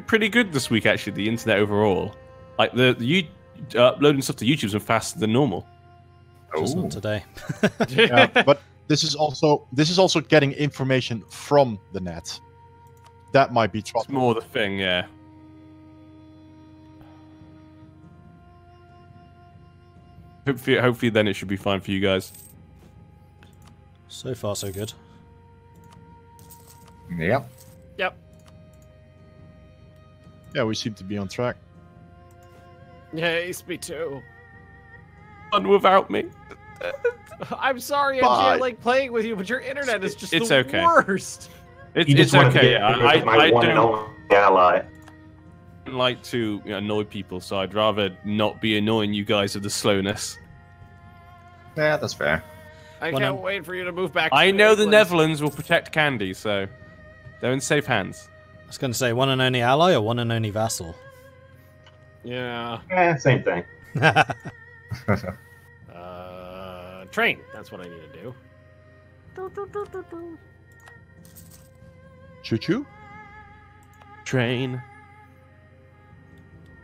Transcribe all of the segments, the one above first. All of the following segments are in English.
pretty good this week, actually. The internet overall, like the uploading stuff to YouTube's been faster than normal. Just not today. Yeah, but this is also getting information from the net. That might be trouble. It's more the thing, yeah. Hopefully, then it should be fine for you guys. So far, so good. Yep. Yep. Yeah, we seem to be on track. Yes, me too. Fun without me. I'm sorry, Bye. I can't like playing with you, but your internet is just the okay. worst. It's okay. My one and only ally. don't like to annoy people, so I'd rather not be annoying you guys with the slowness. Yeah, that's fair. I can't wait for you to move back to I know the England. Netherlands will protect Candy, so they're in safe hands. I was going to say one and only ally or one and only vassal. Yeah. Same thing. Train. That's what I need to do. Choo-choo? Train.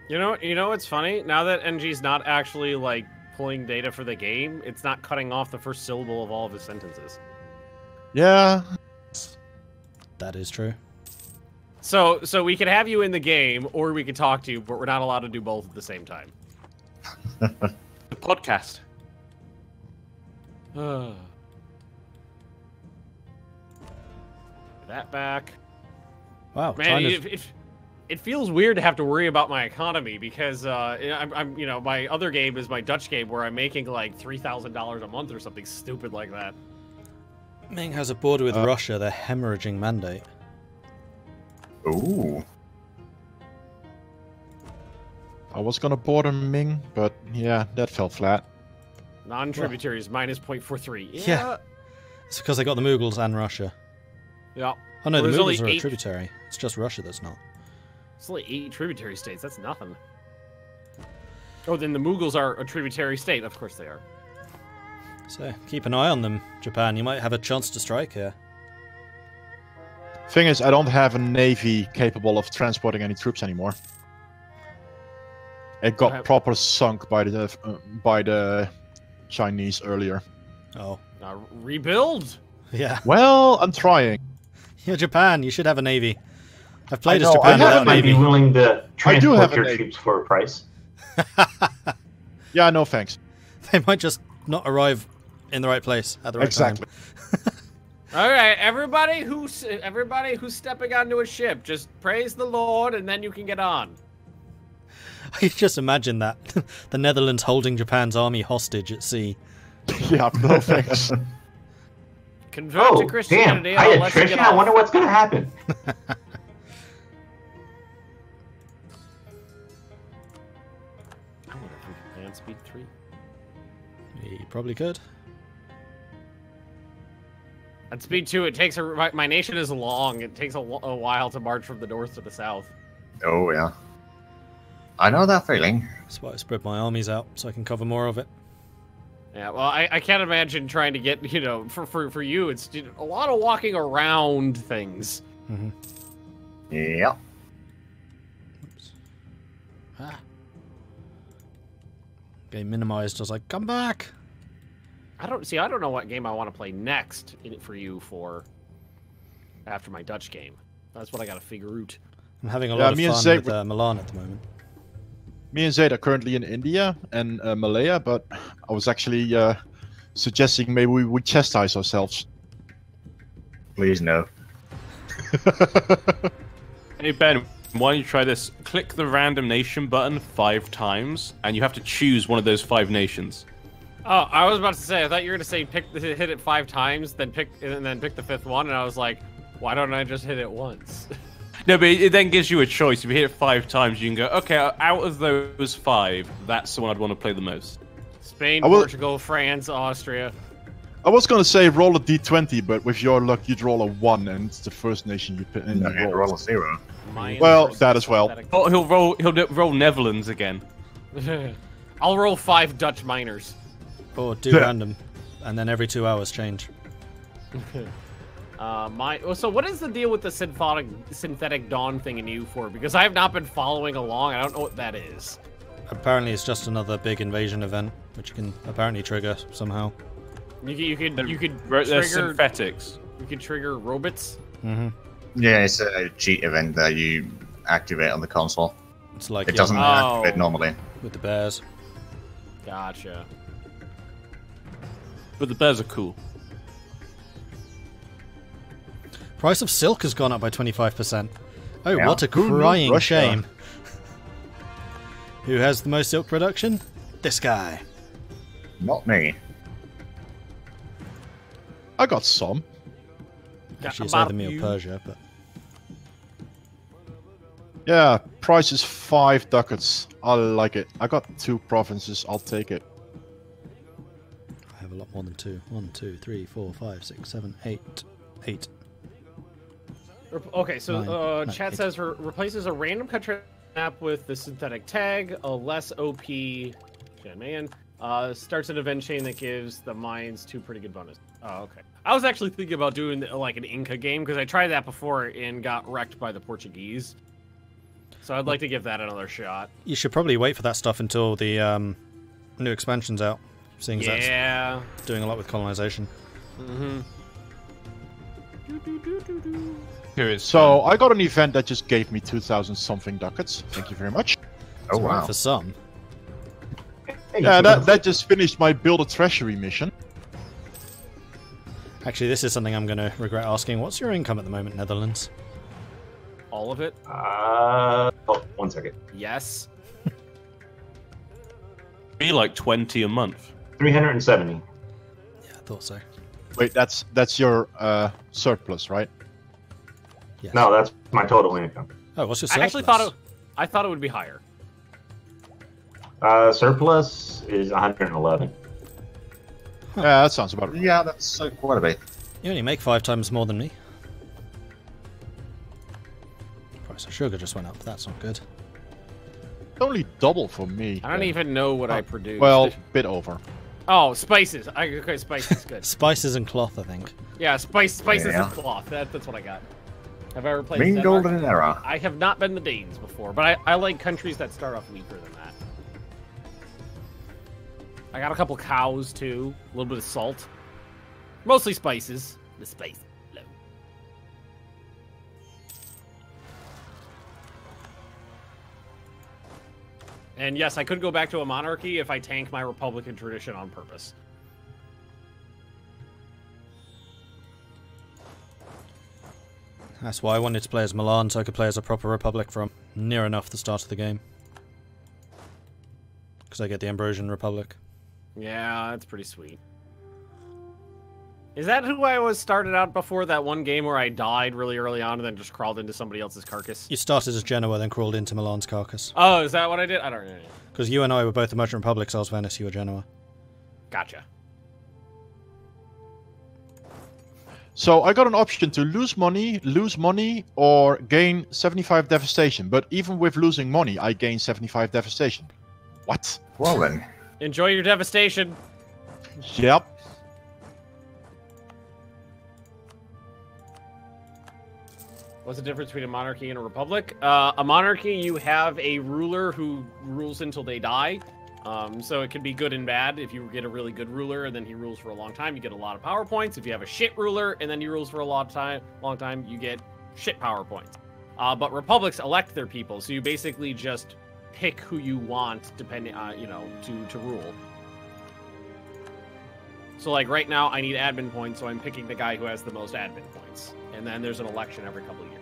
You know what's funny? Now that NG's not actually like pulling data for the game, it's not cutting off the first syllable of all of his sentences. Yeah. That is true. So we could have you in the game, or we could talk to you, but we're not allowed to do both at the same time. The podcast. That back. Wow, Man, it feels weird to have to worry about my economy because I'm my other game is my Dutch game where I'm making like $3,000 a month or something stupid like that. Ming has a border with Russia. They're hemorrhaging mandate. Ooh. I was gonna border Ming, but yeah, that fell flat. Non-tributaries minus 0.43. Yeah. It's because they got the Mughals and Russia. Yeah. Oh no, Well, the there's only Mughals are a 8 tributary. It's just Russia that's not. It's only 8 tributary states. That's nothing. Oh, then the Mughals are a tributary state. Of course they are. So keep an eye on them, Japan. You might have a chance to strike here. Thing is, I don't have a navy capable of transporting any troops anymore. It got proper sunk by the Chinese earlier. Oh. Rebuild? Yeah. Well, I'm trying. You're Japan. You should have a navy. I've played as I Japan without a might be navy. willing to transport have a your navy. troops for a price. Yeah, no thanks. They might just not arrive in the right place at the right time. All right, everybody who's stepping onto a ship, just praise the Lord, and then you can get on. I just imagine that the Netherlands holding Japan's army hostage at sea. Yeah, no thanks. Convert to Christianity. Damn, I had attrition. I wonder what's gonna happen. I wonder if we can plan speed 3. You probably could. At speed 2, it takes my nation is long. It takes a while to march from the north to the south. Oh yeah, I know that feeling. That's why I spread my armies out so I can cover more of it. Yeah, well, I can't imagine trying to get, for you, it's a lot of walking around things. Mm-hmm. Yeah. Oops. Ah. Game minimized. I was like, come back. I don't know what game I want to play next for you after my Dutch game. That's what I got to figure out. I'm having a lot of fun with Milan at the moment. Me and Zaid are currently in India and Malaya, but I was actually suggesting maybe we would chastise ourselves. Please no. Hey Ben, why don't you try this? Click the random nation button 5 times, and you have to choose one of those 5 nations. Oh, I was about to say, I thought you were going to say hit it 5 times, then pick the 5th one, and I was like, why don't I just hit it once? No, but it then gives you a choice. If you hit it 5 times, you can go, okay, out of those 5, that's the one I'd want to play the most. Spain, Portugal, France, Austria. I was going to say roll a d20, but with your luck, you'd roll a 1, and it's the first nation you pick. No, roll a 0. Well, that as well. Oh, he'll roll Netherlands again. I'll roll 5 Dutch miners. Or do random, and then every 2 hours change. So what is the deal with the synthetic dawn thing in EU4? Because I have not been following along. I don't know what that is. Apparently, it's just another big invasion event, which you can apparently trigger somehow. You could They're trigger synthetics. You could trigger robots. Mm-hmm. Yeah, it's a cheat event that you activate on the console. It's like It doesn't activate normally. with the bears. Gotcha. But the bears are cool. Price of silk has gone up by 25%. Oh, Yeah. what a Who knew crying Russia? shame. Who has the most silk production? This guy. Not me. I got some. Actually, it's about either me or you. Persia, but... Yeah, price is 5 ducats. I like it. I got 2 provinces. I'll take it. I have a lot more than 2. 1, 2, 3, 4, 5, 6, 7, 8. 8. Okay, so Nine, chat eight. says replaces a random country map with the synthetic tag, a less OP man. Starts an event chain that gives the mines 2 pretty good bonus. Oh, okay. I was actually thinking about doing like an Inca game because I tried that before and got wrecked by the Portuguese. So I'd like to give that another shot. You should probably wait for that stuff until the new expansion's out, seeing as Yeah. that's doing a lot with colonization. Mm-hmm. Here is So I got an event that just gave me 2,000 something ducats. Thank you very much. Oh It's alright wow. for some. Yeah, that just finished my build a treasury mission. Actually, this is something I'm going to regret asking. What's your income at the moment, Netherlands? All of it? Oh, 1 second. Yes. be like 20 a month. 370. Yeah, I thought so. Wait, that's your surplus, right? Yes. No, that's my total income. Oh, what's your I surplus? actually thought it would be higher. Surplus is 111. Yeah, that sounds about right. Yeah, that's quite a bit. You only make 5 times more than me. Price of sugar just went up. That's not good. Only double for me. I don't even know what I produced. Well, bit over. Oh, spices. Okay, spices, good. Spices and cloth, I think. Yeah, spices Yeah. and cloth. That's what I got. Have I ever played Green, Denmark? golden, and era. I have not been the Danes before, but I like countries that start off weaker than that. I got a couple cows too, a little bit of salt, mostly spices. The spice. Low. And yes, I could go back to a monarchy if I tank my Republican tradition on purpose. That's why I wanted to play as Milan, so I could play as a proper Republic from near enough the start of the game. Because I get the Ambrosian Republic. Yeah, that's pretty sweet. Is that who I was started out before that one game where I died really early on and then just crawled into somebody else's carcass? You started as Genoa, then crawled into Milan's carcass. Oh, is that what I did? I don't know. Because you and I were both the Merchant Republics, I was Venice, you were Genoa. Gotcha. So I got an option to lose money, or gain 75 devastation. But even with losing money, I gain 75 devastation. What? Well then. Enjoy your devastation. Yep. What's the difference between a monarchy and a republic? A monarchy, you have a ruler who rules until they die. So it can be good and bad. If you get a really good ruler and then he rules for a long time, you get a lot of power points. If you have a shit ruler and then he rules for a long time, you get shit power points. But republics elect their people, so you basically just pick who you want, depending on to rule. So like right now, I need admin points, so I'm picking the guy who has the most admin points, and then there's an election every couple of years.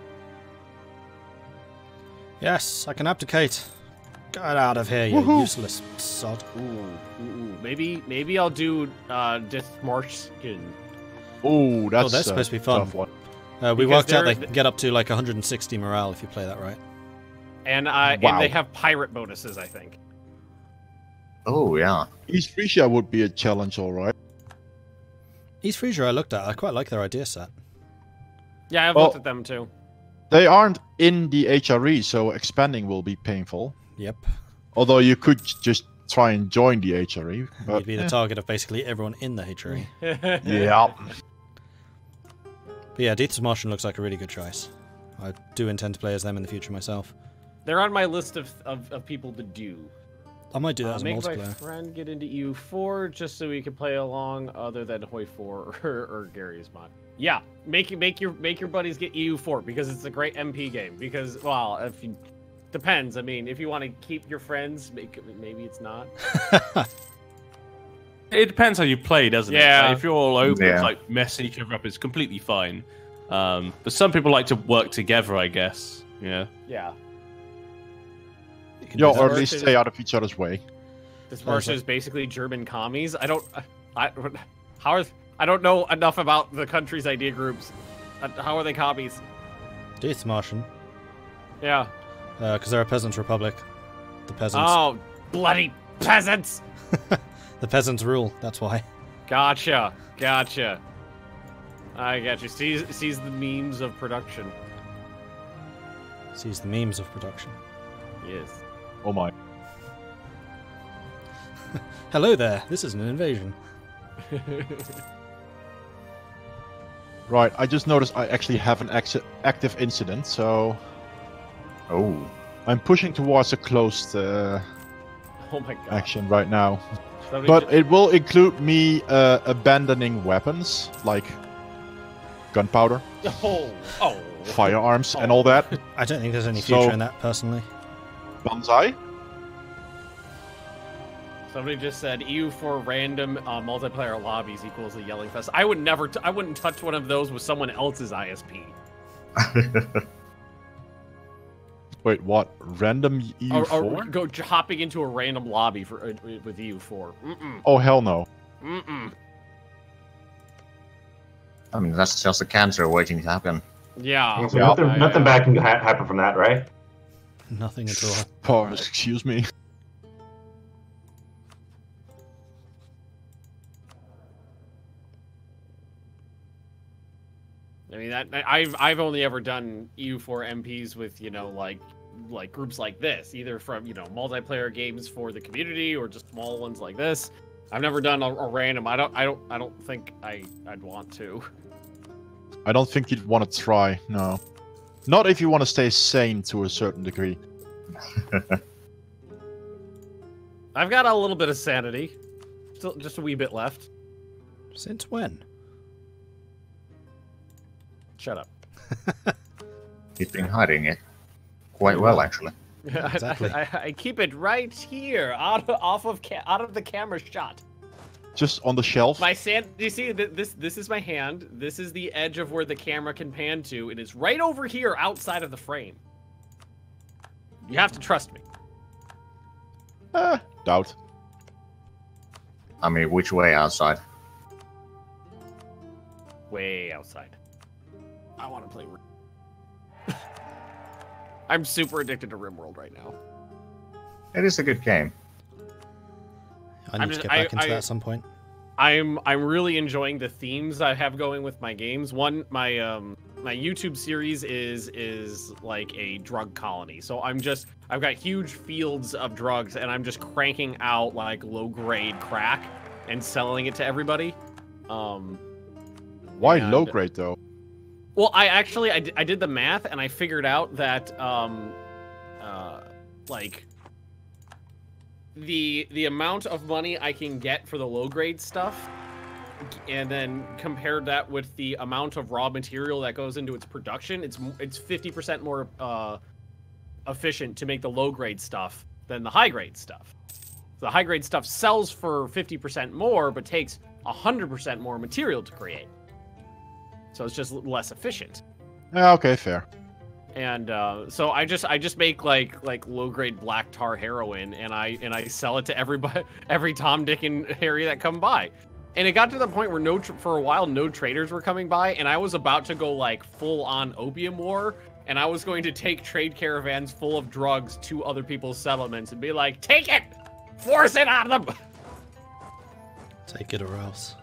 Yes, I can abdicate. Get out of here, you useless sod. Ooh. Maybe I'll do Dithmarschen. Oh, that's that's supposed to be fun. tough one. We Because worked out they're- they can get up to like 160 morale if you play that right. And Wow. and they have pirate bonuses, I think. Oh yeah. East Frisia would be a challenge, all right. East Frisia I looked at, I quite like their idea set. Yeah, I've Well- looked at them too. They aren't in the HRE, so expanding will be painful. Yep. Although you could just try and join the HRE. But, You'd be the target of basically everyone in the HRE. yeah. But yeah, Death's Martian looks like a really good choice. I do intend to play as them in the future myself. They're on my list of people to do. I might do that as a Make my multiplayer. friend get into EU4 just so we can play along, other than Hoi 4 or Gary's mod. Yeah, make your buddies get EU4 because it's a great MP game. Because depends. I mean, if you want to keep your friends, maybe it's not. It depends how you play, doesn't it? Yeah. Like, if you're all open, Yeah. like messing each other up, it's completely fine. But some people like to work together, I guess. Yeah. Yeah. You can Yo, do or that. at least stay out of each other's way. This Oh, version is basically German commies. I don't know enough about the country's idea groups. How are they commies? Death's Martian. Yeah. Because they're a peasants' republic. The peasants. Oh, bloody peasants! The peasants rule, that's why. Gotcha. I got you. Sees the memes of production. Sees the memes of production. Yes. Oh my. Hello there, this is an invasion. Right, I just noticed I actually have an active incident, so Oh. I'm pushing towards a closed Oh my god. action right now. Somebody But just- it will include me abandoning weapons, like gunpowder, Oh. firearms, and all that. I don't think there's any So- future in that, personally. Banzai? Somebody just said EU4 random multiplayer lobbies equals a yelling fest. I would never. I wouldn't touch one of those with someone else's ISP. Wait, what? Random EU4? Or go hopping into a random lobby for with EU4. Mm-mm. Oh, hell no. Mm-mm. I mean, that's just a cancer waiting to happen. Yeah. So nothing bad can happen from that, right? Nothing at all. Oh, excuse me. I mean, I've only ever done EU4 MPs with like groups like this, either from multiplayer games for the community or just small ones like this. I've never done a random. I don't think I'd want to. I don't think you'd want to try, no. Not if you want to stay sane to a certain degree. I've got a little bit of sanity, still just a wee bit left. Since when? Shut up. He's been hiding it quite well, actually. Exactly. I keep it right here, out of the camera shot. Just on the shelf. My sand. You see, this is my hand. This is the edge of where the camera can pan to. It is right over here, outside of the frame. You have to trust me. Doubt. I mean, which way outside? Way outside. I want to play. I'm super addicted to RimWorld right now. It is a good game. I need to get back into that at some point. I'm really enjoying the themes I have going with my games. One, my YouTube series is like a drug colony. So I've got huge fields of drugs, and I'm just cranking out like low grade crack and selling it to everybody. Why and- low grade though? Well, I did the math, and I figured out that like the amount of money I can get for the low grade stuff, and then compared that with the amount of raw material that goes into its production, it's 50% more efficient to make the low grade stuff than the high grade stuff. The high grade stuff sells for 50% more, but takes 100% more material to create. So it's just less efficient. Yeah, okay, fair. And so I just make like low grade black tar heroin, and I sell it to everybody, every Tom, Dick, and Harry that come by. And it got to the point where for a while no traders were coming by, and I was about to go like full on opium war, and I was going to take trade caravans full of drugs to other people's settlements and be like, take it, force it on them. Take it or else.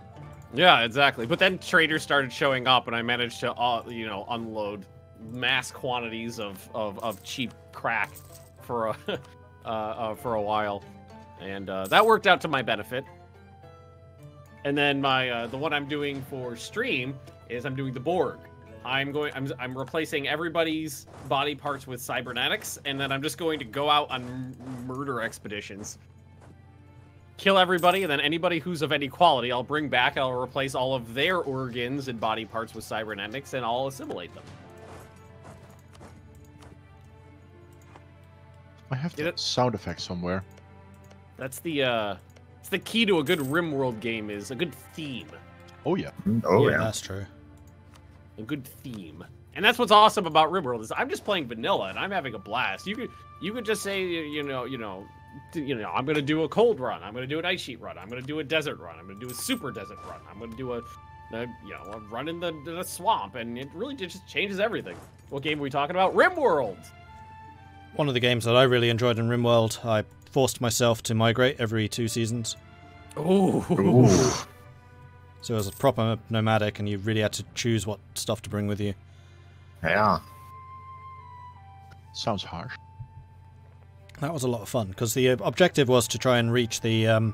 Yeah, exactly. But then traders started showing up, and I managed to unload mass quantities of cheap crack for a while, and that worked out to my benefit. And then my the one I'm doing for stream is I'm doing the Borg, I'm replacing everybody's body parts with cybernetics, and then I'm just going to go out on murder expeditions. Kill everybody, and then anybody who's of any quality, I'll bring back. I'll replace all of their organs and body parts with cybernetics, and I'll assimilate them. I have the sound effect somewhere. That's the it's the key to a good RimWorld game is a good theme. Oh yeah. Oh yeah. That's true. A good theme. And that's what's awesome about RimWorld is I'm just playing vanilla and I'm having a blast. You could just say, you know, I'm gonna do a cold run. I'm gonna do an ice sheet run. I'm gonna do a desert run. I'm gonna do a super desert run. I'm gonna do a run in the swamp, and it really just changes everything. What game are we talking about? RimWorld. One of the games that I really enjoyed in RimWorld, I forced myself to migrate every 2 seasons. Ooh. So it was a proper nomadic, and you really had to choose what stuff to bring with you. Yeah. Sounds harsh. That was a lot of fun, because the objective was to try and reach the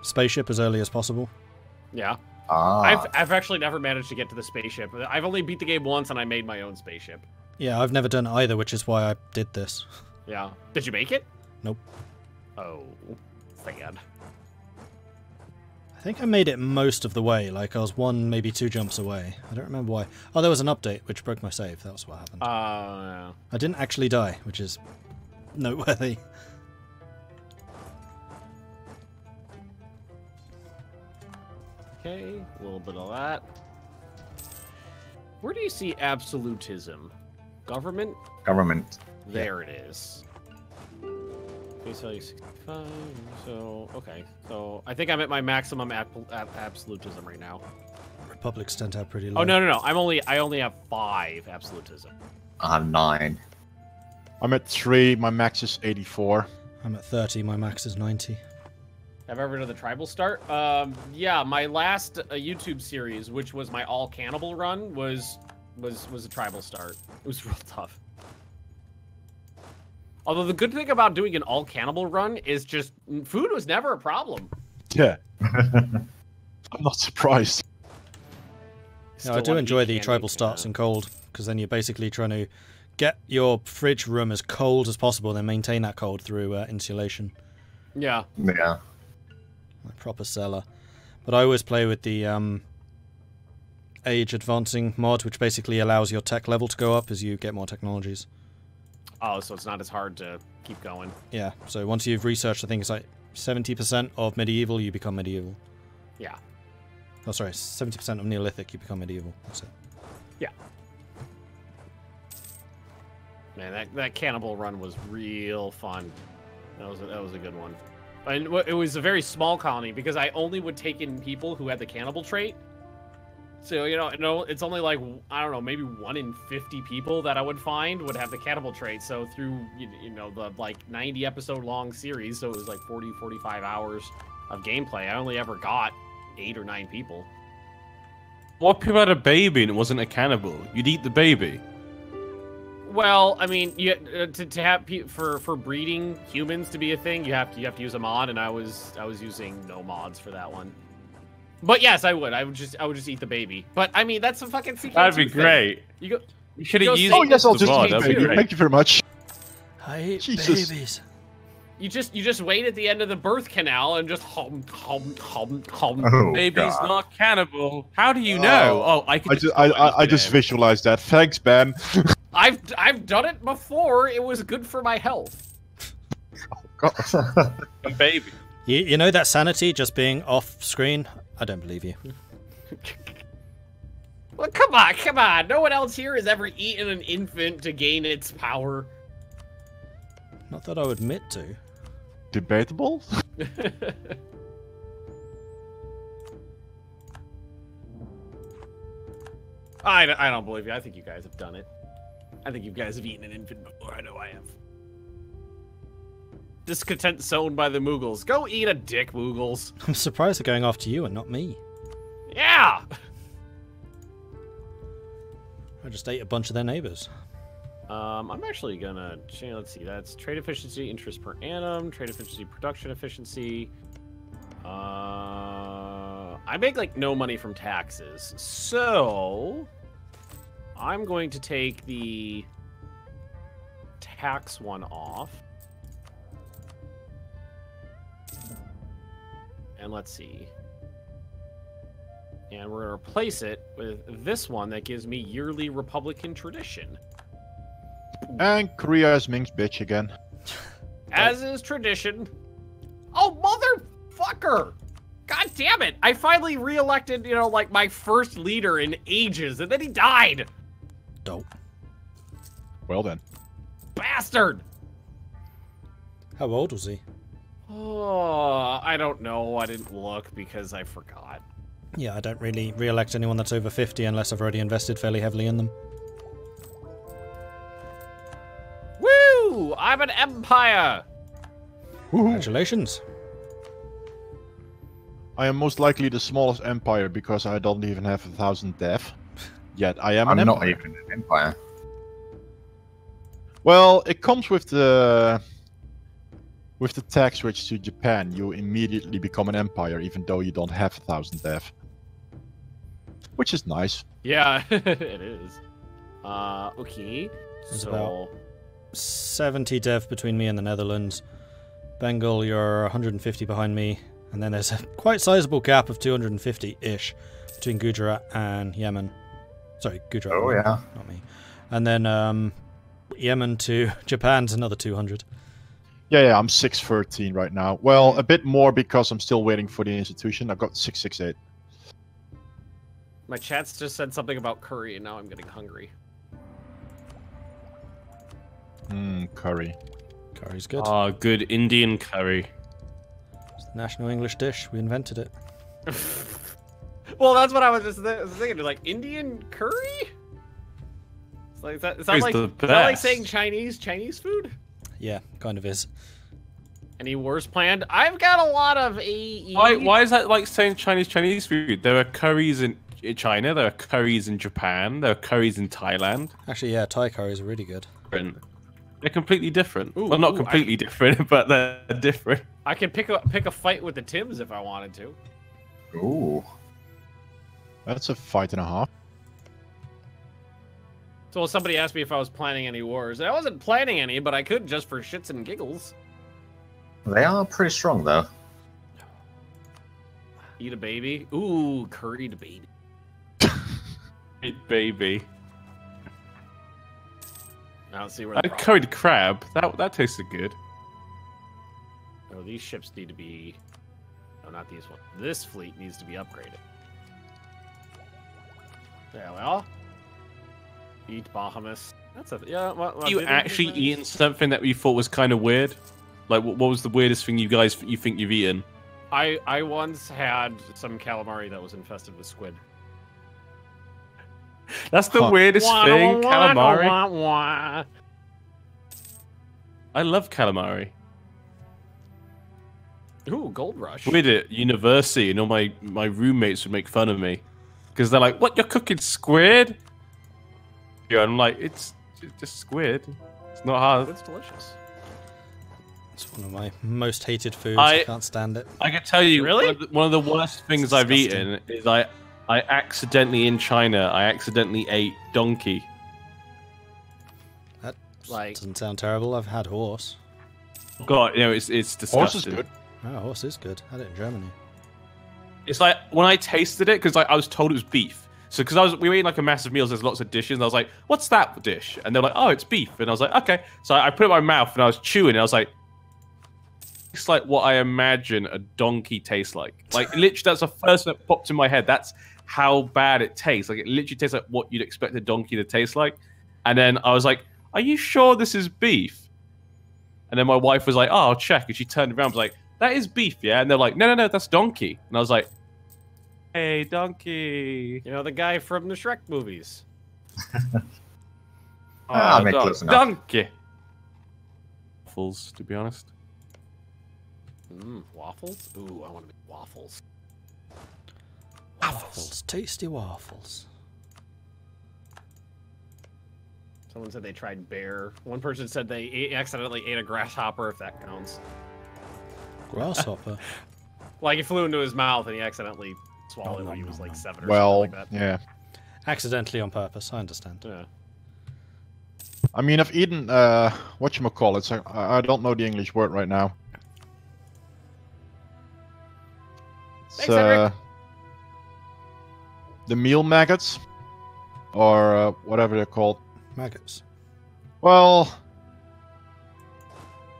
spaceship as early as possible. Yeah. Ah. I've actually never managed to get to the spaceship. I've only beat the game once, and I made my own spaceship. Yeah, I've never done it either, which is why I did this. Yeah. Did you make it? Nope. Oh, sad. I think I made it most of the way, like I was 1, maybe 2 jumps away. I don't remember why. Oh, there was an update, which broke my save. That was what happened. Yeah. I didn't actually die, which is noteworthy. Okay, a little bit of that. Where do you see absolutism? Government? Government. There it is. Base value 65. So, okay. So, I think I'm at my maximum absolutism right now. Republics tend to have pretty low. Oh, no. I only have 5 absolutism. I have 9. I'm at 3. My max is 84. I'm at 30. My max is 90. Have I ever done the tribal start? Yeah, my last YouTube series, which was my all cannibal run, was a tribal start. It was real tough. Although the good thing about doing an all cannibal run is just food was never a problem. Yeah. I'm not surprised. Yeah, I do enjoy the tribal starts in cold, because then you're basically trying to get your fridge room as cold as possible, and then maintain that cold through insulation. Yeah. Yeah. Like proper cellar. But I always play with the age advancing mod, which basically allows your tech level to go up as you get more technologies. Oh, so it's not as hard to keep going. Yeah, so once you've researched, I think it's like 70% of medieval, you become medieval. Yeah. Oh, sorry, 70% of Neolithic, you become medieval. That's it. Yeah. Man, that cannibal run was real fun. That was a good one. And it was a very small colony because I only would take in people who had the cannibal trait. So, it's only like, I don't know, maybe 1 in 50 people that I would find would have the cannibal trait. So through, the like 90 episode long series, so it was like 40, 45 hours of gameplay, I only ever got 8 or 9 people. What if you had a baby and it wasn't a cannibal? You'd eat the baby. Well, I mean, to have for breeding humans to be a thing, you have to use a mod, and I was using no mods for that one. But yes, I would. I would just eat the baby. But I mean, that's a fucking CK2 That'd be thing. great. You should have used. Oh yes, I'll the just mod. eat That'd be baby. great. Thank you very much. I hate Jesus. babies. You just wait at the end of the birth canal and just hum. Oh, Baby's God. not cannibal. How do you know? Oh, I could. I just visualized that. Thanks, Ben. I've done it before. It was good for my health. a baby. You know that sanity just being off screen? I don't believe you. Well, come on. No one else here has ever eaten an infant to gain its power. Not that I would admit to. Debatable. I don't believe you. I think you guys have done it. I think you guys have eaten an infant before. I know I have. Discontent sown by the Moogles. Go eat a dick, Moogles. I'm surprised they're going after you and not me. Yeah! I just ate a bunch of their neighbors. I'm actually gonna, let's see, that's trade efficiency, interest per annum, trade efficiency, production efficiency. I make like no money from taxes, so I'm going to take the tax one off. And let's see. And we're going to replace it with this one that gives me yearly Republican tradition. And Korea is Ming's bitch again. As is tradition. Oh, motherfucker! God damn it! I finally re-elected, you know, like my first leader in ages, and then he died! Dope. Well then. Bastard! How old was he? Oh, I don't know. I didn't look because I forgot. Yeah, I don't really re-elect anyone that's over 50 unless I've already invested fairly heavily in them. Woo! I'm an empire! Congratulations. I am most likely the smallest empire because I don't even have 1,000 death. Yet I am I'm an not empire. even an empire. Well, it comes with the tax switch to Japan. You immediately become an empire, even though you don't have 1,000 death. Which is nice. Yeah, it is. Okay. There's So, about 70 dev between me and the Netherlands. Bengal, you're 150 behind me. And then there's a quite sizable gap of 250-ish between Gujarat and Yemen. Sorry, Gujarat. Oh, yeah. Not me. And then Yemen to Japan's another 200. Yeah, I'm 613 right now. Well, a bit more because I'm still waiting for the institution. I've got 668. my chat's just said something about curry, and now I'm getting hungry. Curry. Curry's good. Ah, good Indian curry. It's the national English dish. We invented it. Well, that's what I was just thinking. Like, Indian curry? It's like, is that Curry's like, the is that like best. saying Chinese food? Yeah, kind of is. Any wars planned? I've got a lot of AE. Why is that like saying Chinese food? There are curries in China, there are curries in Japan, there are curries in Thailand. Actually, yeah, Thai curries are really good. They're completely different. Ooh, well, not ooh, completely different, but they're different. I can pick a fight with the Tims if I wanted to. Ooh. That's a fight and a half. So somebody asked me if I was planning any wars. I wasn't planning any, but I could just for shits and giggles. They are pretty strong, though. Eat a baby. Ooh, curried baby. Hey, baby. I don't see where I the had problem. curried crab. That tasted good. Oh, these ships need to be. No, not these ones. This fleet needs to be upgraded. There we are. Eat Bahamas. That's a yeah. Well, You actually eaten something that you thought was kind of weird? Like, what was the weirdest thing you think you've eaten? I once had some calamari that was infested with squid. That's the weirdest thing, calamari. I love calamari. Ooh, Gold Rush. Weird at university, and all my roommates would make fun of me because they're like, "What? You're cooking squid?" Yeah, I'm like, "It's just squid. It's not hard." It's delicious. It's one of my most hated foods. I can't stand it. I can tell you, Really? one of the worst things I've eaten is I accidentally in China I accidentally ate donkey. That Like- doesn't sound terrible. I've had horse. God, you know, it's disgusting. Horse is good. Oh, horse is good. Had it in Germany. It's like when I tasted it, because I was told it was beef. So because we were eating like a massive meal, there's lots of dishes, and I was like, "What's that dish?" And they're like, "Oh, it's beef." And I was like, "Okay." So I put it in my mouth, and I was chewing, and I was like, "It's like what I imagine a donkey tastes like." Like literally, that's the first thing that popped in my head. That's how bad it tastes. Like it literally tastes like what you'd expect a donkey to taste like. And then I was like, "Are you sure this is beef?" And then my wife was like, "Oh, I'll check." And she turned around and was like, "That is beef, yeah?" And they're like, No, that's donkey." And I was like, "Hey, donkey." You know the guy from the Shrek movies. I mean, close enough. Donkey. Waffles, to be honest. Waffles? Ooh, I want to make waffles. Waffles. Tasty waffles. Someone said they tried bear. One person said they accidentally ate a grasshopper, if that counts. Grasshopper. Like it flew into his mouth and he accidentally swallowed it when he was like 7 or Well, something like that. yeah. Accidentally on purpose, I understand. Yeah. I mean, I've eaten whatchamacallit. I don't know the English word right now. It's, Thanks, Henrik. the meal maggots, or whatever they're called. Maggots. Well,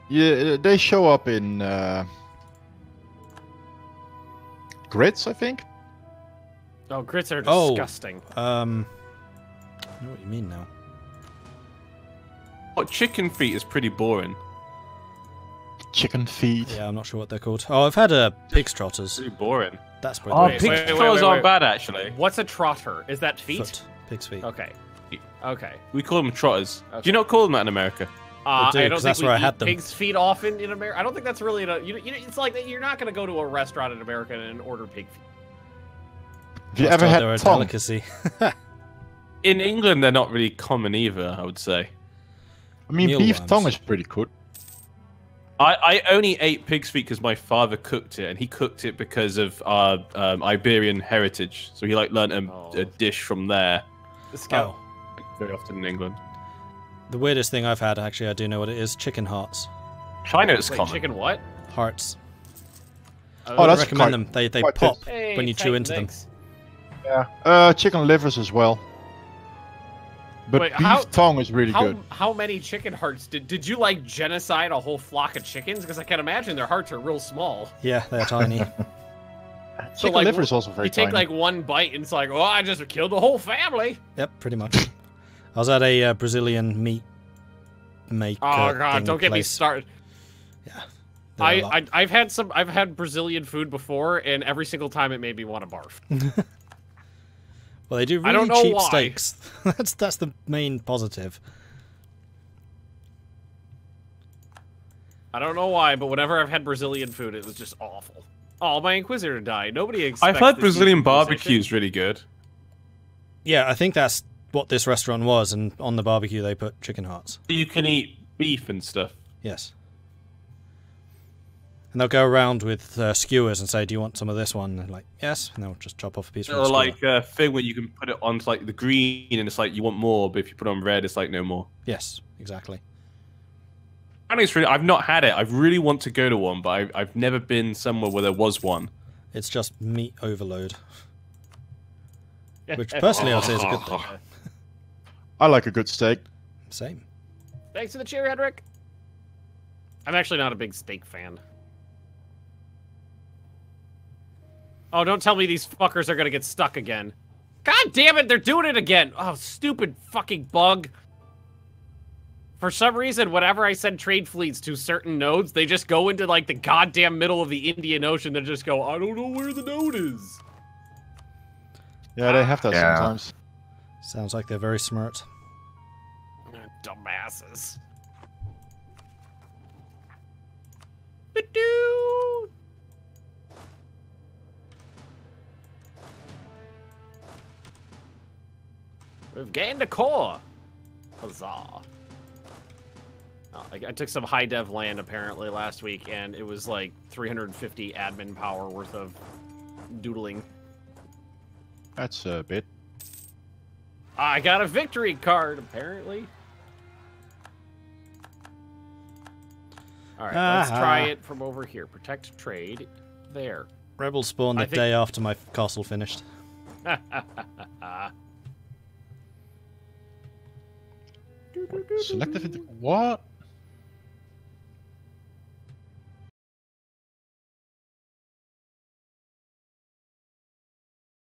yeah, they show up in grits, I think. Oh, grits are disgusting. I know what you mean now. What, chicken feet is pretty boring. Chicken feet. Yeah, I'm not sure what they're called. Oh, I've had pig's trotters. Pretty boring. That's Oh, pretty pig wait, trotters wait, aren't wait. bad, actually. What's a trotter? Is that feet? Foot. Pig's feet. Okay. Okay. We call them trotters. Okay. Do you not call them that in America? I do, don't 'cause think that's we where I eat had them. pig's feet often in America. I don't think that's really it's like you're not going to go to a restaurant in America and order pig feet. Have you I was ever told had they're a tongue? delicacy. In England, they're not really common either, I would say. I mean, beef Mealworms. tongue is pretty good. I only ate pig's feet because my father cooked it, and he cooked it because of our Iberian heritage. So he learned a dish from there Oh, very often in England. the weirdest thing I've had, actually, I do know what it is. Chicken hearts. China is Wait, common. chicken what? Hearts. Oh, I that's recommend quite- them. They quite pop tasty. Hey, when you chew into them. thanks. Yeah. Chicken livers as well. But Wait, beef tongue is really good. How many chicken hearts did you like genocide a whole flock of chickens? Because I can imagine their hearts are real small. Yeah, they're tiny. Chicken like, liver is also very You take tiny. like one bite and it's like, oh, I just killed the whole family. Yep, pretty much. I was at a Brazilian meat maker. Oh god, thing don't get me place. started. Yeah. They're a lot. I've had Brazilian food before, and every single time it made me want to barf. Well, they do I really don't know cheap why. steaks. that's the main positive. I don't know why, but whenever I've had Brazilian food, it was just awful. Oh, my Inquisitor died. Nobody expects. I've heard this Brazilian deep barbecue is conversation. really good. Yeah, I think that's what this restaurant was, and on the barbecue they put chicken hearts. You can eat beef and stuff. Yes. And they'll go around with skewers and say, "Do you want some of this one?" And like, yes, and they'll just chop off a piece from the Or skewer. like a thing where you can put it on like the green, and it's like you want more, but if you put it on red, it's like no more. Yes, exactly. I think it's really. I've not had it. I really want to go to one, but I've never been somewhere where there was one. It's just meat overload. Which personally I'd say is a good thing. I like a good steak. Same. Thanks for the cheer, Hedrick. I'm actually not a big steak fan. Oh, don't tell me these fuckers are gonna get stuck again. God damn it, they're doing it again! Oh, stupid fucking bug. For some reason, whenever I send trade fleets to certain nodes, they just go into, like, the goddamn middle of the Indian Ocean and just go, I don't know where the node is. Yeah, they have that Yeah. sometimes. Sounds like they're very smart. Dumbasses. Ba-doo! We've gained a core. Huzzah. Oh, I took some high dev land apparently last week, and it was like 350 admin power worth of doodling. That's a bit. I got a victory card apparently. All right, let's try it from over here. Protect trade. There. Rebels spawned the I think- day after my castle finished. Selective. What?